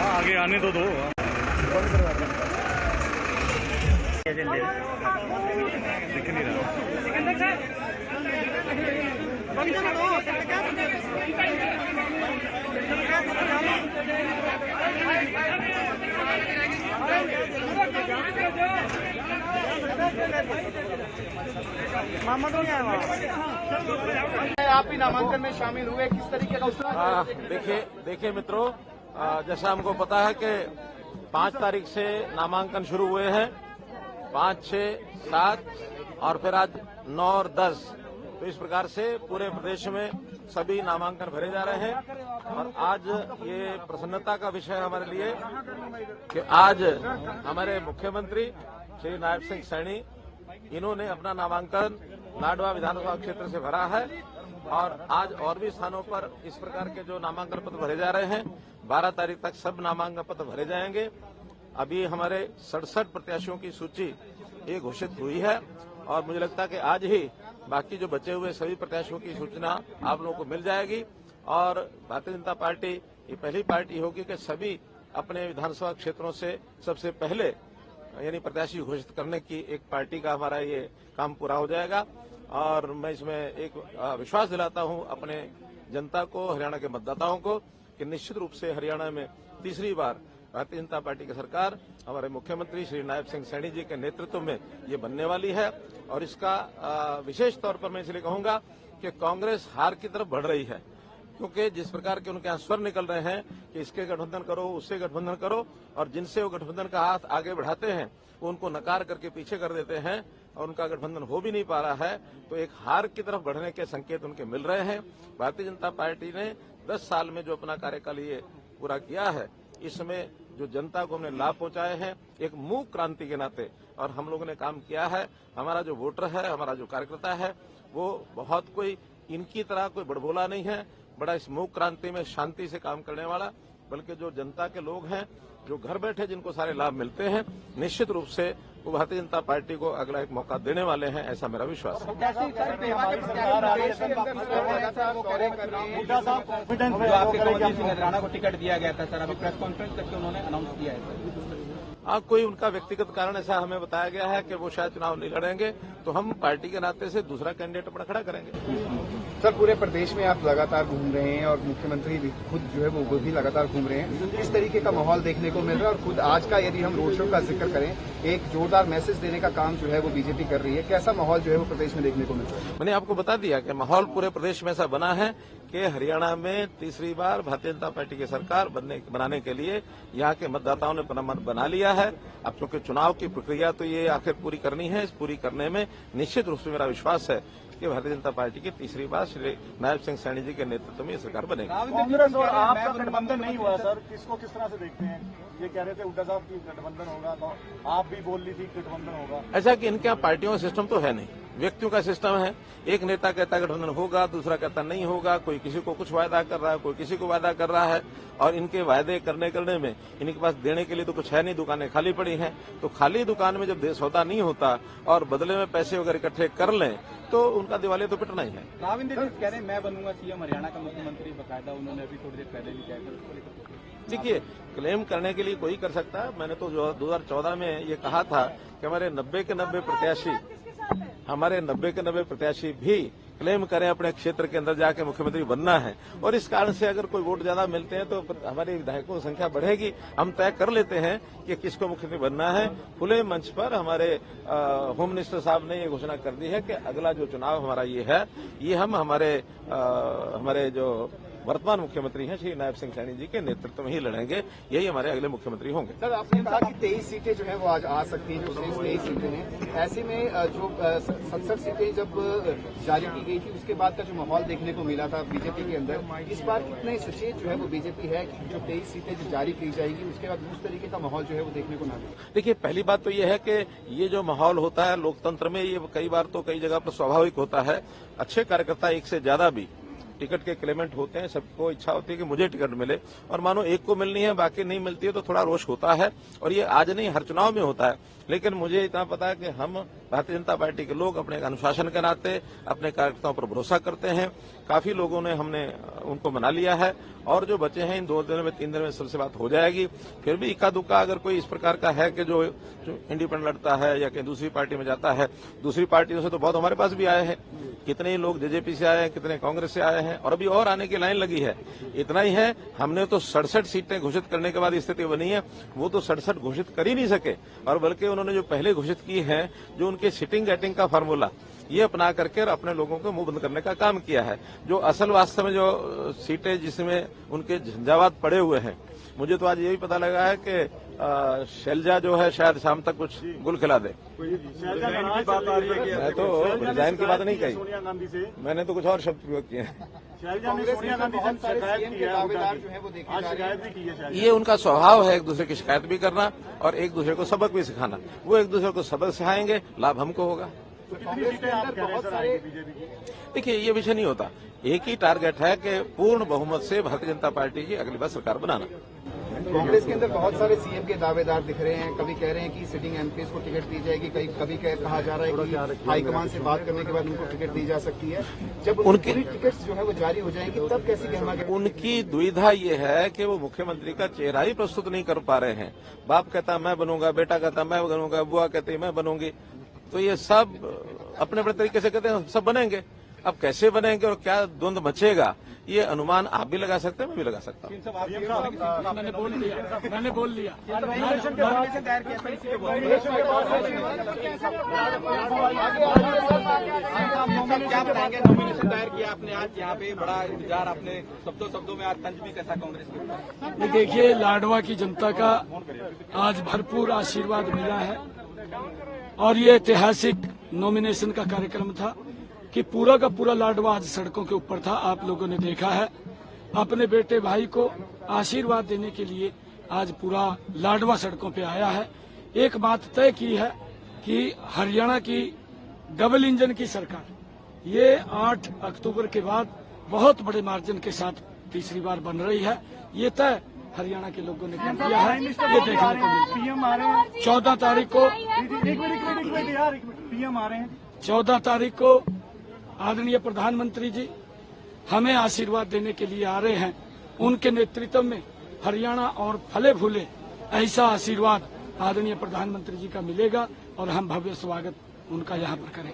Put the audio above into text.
आगे आने दो दिख नहीं रहा। आप भी नामांकन में शामिल हुए, किस तरीके का उत्साह? देखिए मित्रों, जैसा हमको पता है कि 5 तारीख से नामांकन शुरू हुए हैं, 5, 6, 7 और फिर आज 9 और 10। तो इस प्रकार से पूरे प्रदेश में सभी नामांकन भरे जा रहे हैं। और आज ये प्रसन्नता का विषय हमारे लिए कि आज हमारे मुख्यमंत्री श्री नायब सिंह सैनी, इन्होंने अपना नामांकन नाडवा विधानसभा क्षेत्र से भरा है। और आज और भी स्थानों पर इस प्रकार के जो नामांकन पत्र भरे जा रहे हैं, 12 तारीख तक सब नामांकन पत्र भरे जाएंगे। अभी हमारे 67 प्रत्याशियों की सूची ये घोषित हुई है और मुझे लगता है कि आज ही बाकी जो बचे हुए सभी प्रत्याशियों की सूचना आप लोगों को मिल जाएगी। और भारतीय जनता पार्टी ये पहली पार्टी होगी कि सभी अपने विधानसभा क्षेत्रों से सबसे पहले यानी प्रत्याशी घोषित करने की एक पार्टी का हमारा ये काम पूरा हो जाएगा। और मैं इसमें एक विश्वास दिलाता हूं अपने जनता को, हरियाणा के मतदाताओं को, कि निश्चित रूप से हरियाणा में तीसरी बार भारतीय जनता पार्टी की सरकार हमारे मुख्यमंत्री श्री नायब सिंह सैनी जी के नेतृत्व में ये बनने वाली है। और इसका विशेष तौर पर मैं इसलिए कहूंगा कि कांग्रेस हार की तरफ बढ़ रही है, क्योंकि जिस प्रकार के उनके यहाँ स्वर निकल रहे हैं कि इसके गठबंधन करो, उससे गठबंधन करो, और जिनसे वो गठबंधन का हाथ आगे बढ़ाते हैं वो उनको नकार करके पीछे कर देते हैं और उनका गठबंधन हो भी नहीं पा रहा है। तो एक हार की तरफ बढ़ने के संकेत उनके मिल रहे हैं। भारतीय जनता पार्टी ने 10 साल में जो अपना कार्यकाल ये पूरा किया है, इसमें जो जनता को हमने लाभ पहुंचाए हैं एक मूक क्रांति के नाते, और हम लोगों ने काम किया है। हमारा जो वोटर है, हमारा जो कार्यकर्ता है, वो बहुत कोई इनकी तरह कोई बड़बोला नहीं है, बड़ा इस मूक क्रांति में शांति से काम करने वाला, बल्कि जो जनता के लोग हैं जो घर बैठे जिनको सारे लाभ मिलते हैं, निश्चित रूप से वो भारतीय जनता पार्टी को अगला एक मौका देने वाले हैं, ऐसा मेरा विश्वास है। को टिकट दिया गया था सर, अभी प्रेस कॉन्फ्रेंस करके उन्होंने अनाउंस किया है। हाँ, कोई उनका व्यक्तिगत कारण ऐसा हमें बताया गया है कि वो शायद चुनाव नहीं लड़ेंगे, तो हम पार्टी के नाते से दूसरा कैंडिडेट अपना खड़ा करेंगे। सर, पूरे प्रदेश में आप लगातार घूम रहे हैं और मुख्यमंत्री भी खुद जो है वो भी लगातार घूम रहे हैं, किस तरीके का माहौल देखने को मिल रहा है? और खुद आज का यदि हम रोड शो का जिक्र करें, एक जोरदार मैसेज देने का काम जो है वो बीजेपी कर रही है, कैसा माहौल जो है वो प्रदेश में देखने को मिल रहा है? मैंने आपको बता दिया कि माहौल पूरे प्रदेश में ऐसा बना है कि हरियाणा में तीसरी बार भारतीय जनता पार्टी की सरकार बनाने के लिए यहाँ के मतदाताओं ने अपना मन बना लिया है। अब चूंकि चुनाव की प्रक्रिया तो ये आखिर पूरी करनी है, इस पूरी करने में निश्चित रूप से मेरा विश्वास है कि भारतीय जनता पार्टी की तीसरी बार श्री नायब सिंह सैनी जी के नेतृत्व में ये सरकार बनेगी। कांग्रेस और आपका गठबंधन नहीं हुआ सर, किसको किस तरह से देखते हैं? ये कह रहे थे हुड्डा साहब की गठबंधन होगा, तो आप भी बोल रही थी गठबंधन होगा। ऐसा कि इनके यहाँ पार्टियों का सिस्टम तो है नहीं, व्यक्तियों का सिस्टम है। एक नेता कहता गठबंधन होगा, दूसरा कहता नहीं होगा, कोई किसी को कुछ वायदा कर रहा है, कोई किसी को वायदा कर रहा है। और इनके वायदे करने में इनके पास देने के लिए तो कुछ है नहीं, दुकानें खाली पड़ी हैं। तो खाली दुकान में जब सौदा नहीं होता और बदले में पैसे वगैरह इकट्ठे कर लें तो उनका दिवालिया तो पिटना ही है। राविंद्र जी कह रहे हैं मैं बनूंगा सीएम हरियाणा का मुख्यमंत्री, बकायदा उन्होंने अभी थोड़ी देर पहले भी कहा। देखिए, क्लेम करने के लिए कोई कर सकता है। मैंने तो 2014 में ये कहा था कि हमारे 90 के 90 प्रत्याशी भी क्लेम करें अपने क्षेत्र के अंदर जाके मुख्यमंत्री बनना है। और इस कारण से अगर कोई वोट ज्यादा मिलते हैं तो हमारे विधायकों की संख्या बढ़ेगी। हम तय कर लेते हैं कि किसको मुख्यमंत्री बनना है। खुले मंच पर हमारे होम मिनिस्टर साहब ने ये घोषणा कर दी है कि अगला जो चुनाव हमारा ये है, ये हम हमारे जो वर्तमान मुख्यमंत्री हैं श्री नायब सिंह सैनी जी के नेतृत्व में ही लड़ेंगे। यही हमारे अगले मुख्यमंत्री होंगे। सर, आपने कहा कि 23 सीटें जो है वो आज आ सकती हैं, जो 23 सीटें हैं। ऐसे में जो 67 सीटें जब जारी की गई थी उसके बाद का जो माहौल देखने को मिला था बीजेपी के अंदर, इस बार कितने सचेत जो है वो बीजेपी है कि जो 23 सीटें जो जारी की जाएगी उसके बाद उस तरीके का माहौल जो है वो देखने को ना मिले? देखिए, पहली बात तो ये है कि ये जो माहौल होता है लोकतंत्र में, ये कई बार तो कई जगह पर स्वाभाविक होता है। अच्छे कार्यकर्ता एक से ज्यादा भी टिकट के क्लेमेंट होते हैं, सबको इच्छा होती है कि मुझे टिकट मिले, और मानो एक को मिलनी है बाकी नहीं मिलती है तो थोड़ा रोष होता है। और ये आज नहीं, हर चुनाव में होता है। लेकिन मुझे इतना पता है कि हम भारतीय जनता पार्टी के लोग अपने अनुशासन के नाते अपने कार्यकर्ताओं पर भरोसा करते हैं। काफी लोगों ने हमने उनको मना लिया है, और जो बचे हैं इन 2 दिन में 3 दिन में सबसे बात हो जाएगी। फिर भी इक्का दुक्का अगर कोई इस प्रकार का है कि जो इंडिपेंडेंट लड़ता है या कहीं दूसरी पार्टी में जाता है, दूसरी पार्टियों से तो बहुत हमारे पास भी आए हैं, कितने ही लोग जेजेपी से आए हैं, कितने कांग्रेस से आए हैं, और अभी और आने की लाइन लगी है। इतना ही है, हमने तो 67 सीटें घोषित करने के बाद स्थिति बनी है, वो तो 67 घोषित कर ही नहीं सके, और बल्कि उन्होंने जो पहले घोषित की है, जो उनके सिटिंग गेटिंग का फार्मूला, ये अपना करके अपने लोगों को मुंह बंद करने का काम किया है। जो असल वास्तव में जो सीटें जिसमें उनके झंझावात पड़े हुए हैं, मुझे तो आज ये भी पता लगा है कि शैलजा जो है शायद शाम तक कुछ गुल खिला दे। मैं तो रिजाइन की बात नहीं कही, सोनिया गांधी से मैंने तो कुछ और शब्द प्रयोग किए हैं। शैलजा ने सोनिया गांधी से शिकायत की है, दावेदार जो है वो देखे आज जा रहे शिकायत भी की है शैलजा। ये उनका स्वभाव है, एक दूसरे की शिकायत भी करना और एक दूसरे को सबक भी सिखाना। वो एक दूसरे को सबक सिखाएंगे, लाभ हमको होगा। तो कितनी सीटें आप कह रहे हैं सर आएंगी बीजेपी की? देखिए, ये विषय नहीं होता, एक ही टारगेट है कि पूर्ण बहुमत से भारतीय जनता पार्टी की अगली बार सरकार बनाना। कांग्रेस के अंदर बहुत सारे सीएम के दावेदार दिख रहे हैं। कभी कह रहे हैं कि सिटिंग एमपीज को टिकट दी जाएगी, कभी कहा जा रहा है कि हाईकमान से बात करने के बाद उनको टिकट दी जा सकती है। जब उनकी टिकट जो है वो जारी हो जाएंगी तब कैसी गहमा उनकी दुविधा ये है कि वो मुख्यमंत्री का चेहरा ही प्रस्तुत नहीं कर पा रहे हैं। बाप कहता मैं बनूंगा, बेटा कहता मैं बनूंगा, बुआ कहती मैं बनूंगी, तो ये सब अपने अपने तरीके से कहते हैं सब बनेंगे। अब कैसे बनेंगे और क्या द्वंद्व मचेगा, ये अनुमान आप भी लगा सकते हैं, मैं भी लगा सकता हूँ। मैंने बोल लिया क्या बताएंगे? नॉमिनेशन दायर किया आपने आज, यहाँ पे बड़ा इंतजार, आपने शब्दों में आज तंज भी कैसा कांग्रेस के? देखिए, लाडवा की जनता का आज भरपूर आशीर्वाद मिला है, और ये ऐतिहासिक नॉमिनेशन का कार्यक्रम था कि पूरा का पूरा लाडवा आज सड़कों के ऊपर था। आप लोगों ने देखा है, अपने बेटे भाई को आशीर्वाद देने के लिए आज पूरा लाडवा सड़कों पे आया है। एक बात तय की है कि हरियाणा की डबल इंजन की सरकार ये 8 अक्टूबर के बाद बहुत बड़े मार्जिन के साथ तीसरी बार बन रही है। ये तय हरियाणा के लोगों ने कर दिया है, ये देखने को मिला। पीएम आ रहे हैं 14 तारीख को एक मिनट यार, पीएम आ रहे हैं 14 तारीख को आदरणीय प्रधानमंत्री जी हमें आशीर्वाद देने के लिए आ रहे हैं। उनके नेतृत्व में हरियाणा और फले फूले ऐसा आशीर्वाद आदरणीय प्रधानमंत्री जी का मिलेगा, और हम भव्य स्वागत उनका यहाँ पर करेंगे।